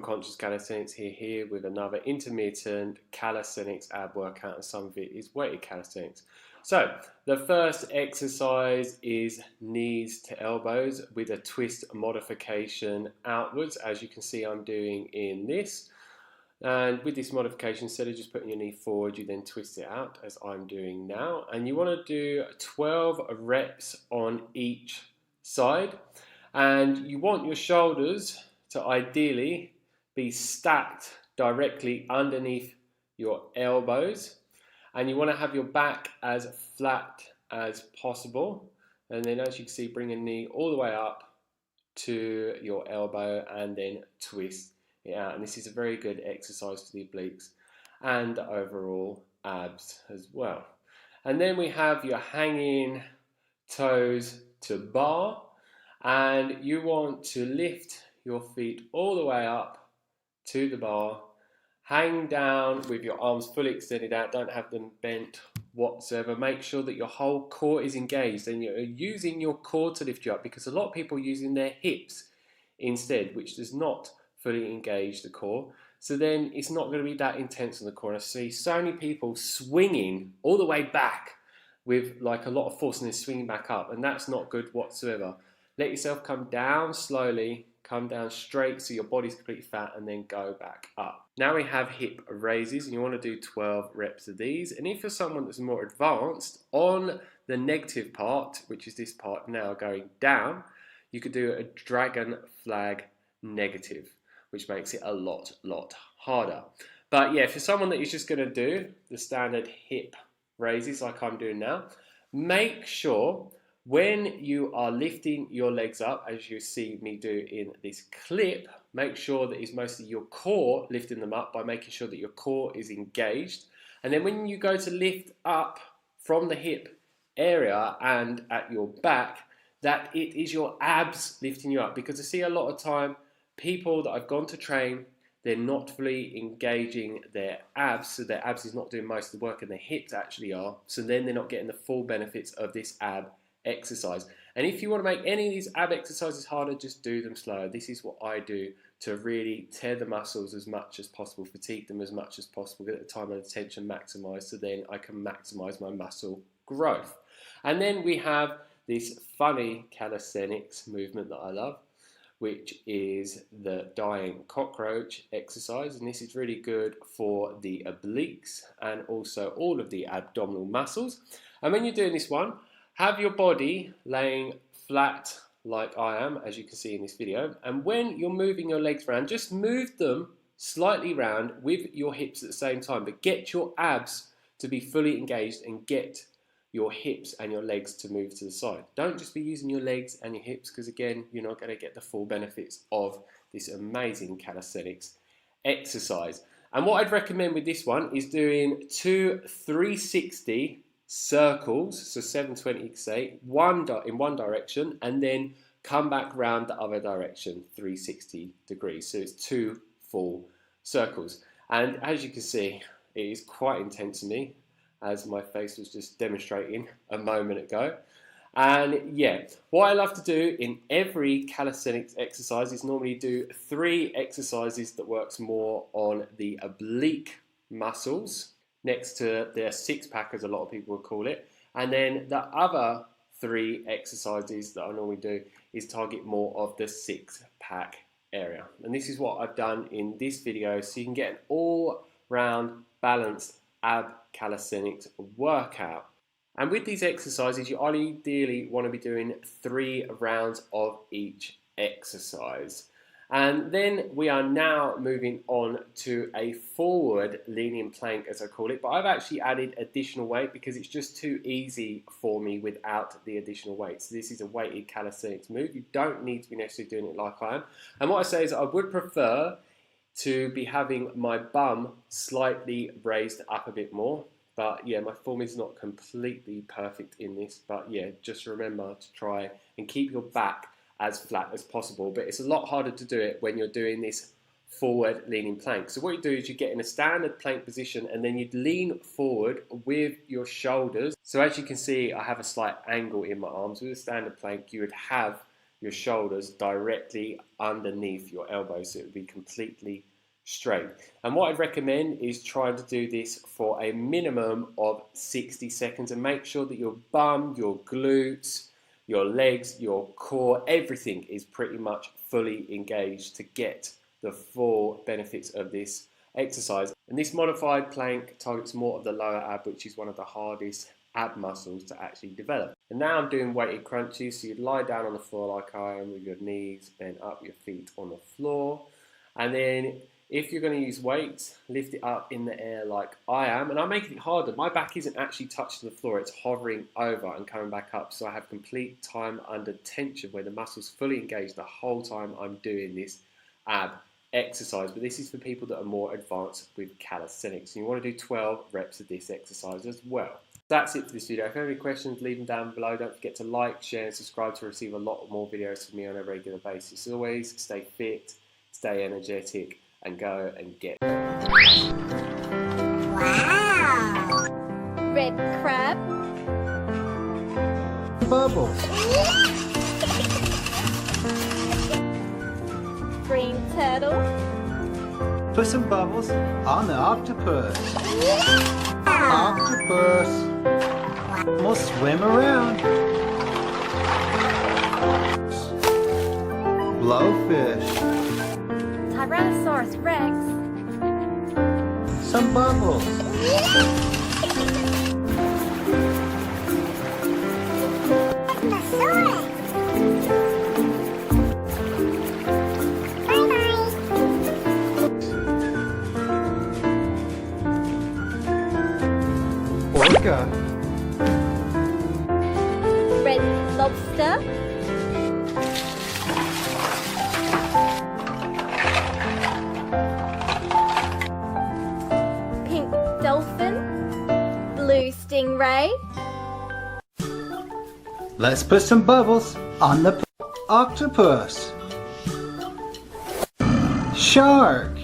Conscious Calisthenics here with another intermittent calisthenics ab workout, and some of it is weighted calisthenics. So the first exercise is knees to elbows with a twist modification outwards, as you can see I'm doing in this. And with this modification, instead of just putting your knee forward, you then twist it out as I'm doing now, and you want to do 12 reps on each side, and you want your shoulders to ideally be stacked directly underneath your elbows, and you want to have your back as flat as possible. And then, as you can see, bring a knee all the way up to your elbow and then twist it out. And this is a very good exercise for the obliques and overall abs as well. And then we have your hanging toes to bar, and you want to lift your feet all the way up to the bar, hang down with your arms fully extended out, don't have them bent whatsoever. Make sure that your whole core is engaged and you're using your core to lift you up, because a lot of people are using their hips instead, which does not fully engage the core. So then it's not going to be that intense on the core. I see so many people swinging all the way back with like a lot of force and then swinging back up, and that's not good whatsoever. Let yourself come down slowly, come down straight so your body's completely fat, and then go back up. Now we have hip raises, and you want to do 12 reps of these. And if you're someone that's more advanced, on the negative part, which is this part now going down, you could do a dragon flag negative, which makes it a lot harder. But yeah, for someone that is just going to do the standard hip raises like I'm doing now, make sure when you are lifting your legs up, as you see me do in this clip, make sure that it's mostly your core lifting them up by making sure that your core is engaged. And then when you go to lift up from the hip area and at your back, that it is your abs lifting you up. Because I see a lot of time people that I've gone to train, they're not fully engaging their abs, so their abs is not doing most of the work, and their hips actually are. So then they're not getting the full benefits of this ab exercise. And if you want to make any of these ab exercises harder, just do them slower. This is what I do to really tear the muscles as much as possible, fatigue them as much as possible, get the time and attention maximized, so then I can maximize my muscle growth. And then we have this funny calisthenics movement that I love, which is the dying cockroach exercise. And this is really good for the obliques and also all of the abdominal muscles. And when you're doing this one, have your body laying flat like I am, as you can see in this video. And when you're moving your legs around, just move them slightly round with your hips at the same time, but get your abs to be fully engaged and get your hips and your legs to move to the side. Don't just be using your legs and your hips, because again, you're not going to get the full benefits of this amazing calisthenics exercise. And what I'd recommend with this one is doing 2 360 circles, so 720 say, in one direction, and then come back round the other direction 360 degrees. So it's 2 full circles. And as you can see, it is quite intense to me, as my face was just demonstrating a moment ago. And yeah, what I love to do in every calisthenics exercise is normally do 3 exercises that works more on the oblique muscles, next to their six-pack, as a lot of people would call it. And then the other 3 exercises that I normally do is target more of the six-pack area. And this is what I've done in this video, so you can get an all-round balanced ab calisthenics workout. And with these exercises, you ideally want to be doing 3 rounds of each exercise. And then we are now moving on to a forward leaning plank, as I call it. But I've actually added additional weight because it's just too easy for me without the additional weight. So this is a weighted calisthenics move. You don't need to be necessarily doing it like I am. And what I say is I would prefer to be having my bum slightly raised up a bit more. But yeah, my form is not completely perfect in this. But yeah, just remember to try and keep your back as flat as possible. But it's a lot harder to do it when you're doing this forward leaning plank. So what you do is you get in a standard plank position, and then you'd lean forward with your shoulders. So as you can see, I have a slight angle in my arms. With a standard plank, you would have your shoulders directly underneath your elbows, so it would be completely straight. And what I'd recommend is trying to do this for a minimum of 60 seconds, and make sure that your bum, your glutes, your legs, your core, everything is pretty much fully engaged to get the full benefits of this exercise. And this modified plank targets more of the lower ab, which is one of the hardest ab muscles to actually develop. And now I'm doing weighted crunches, so you'd lie down on the floor like I am with your knees bent up, your feet on the floor, and then if you're going to use weights, lift it up in the air like I am. And I'm making it harder. My back isn't actually touching the floor. It's hovering over and coming back up. So I have complete time under tension where the muscle's fully engaged the whole time I'm doing this ab exercise. But this is for people that are more advanced with calisthenics. And you want to do 12 reps of this exercise as well. That's it for this video. If you have any questions, leave them down below. Don't forget to like, share and subscribe to receive a lot more videos from me on a regular basis. As always, stay fit, stay energetic, and go and get. Wow! Red crab. Bubbles. Green turtle. Put some bubbles on the octopus. Yeah! Octopus. We'll swim around. Blowfish. Tyrannosaurus Rex. Some bubbles. Orca. Red lobster. Pink dolphin. Blue stingray. Let's put some bubbles on the octopus. Shark.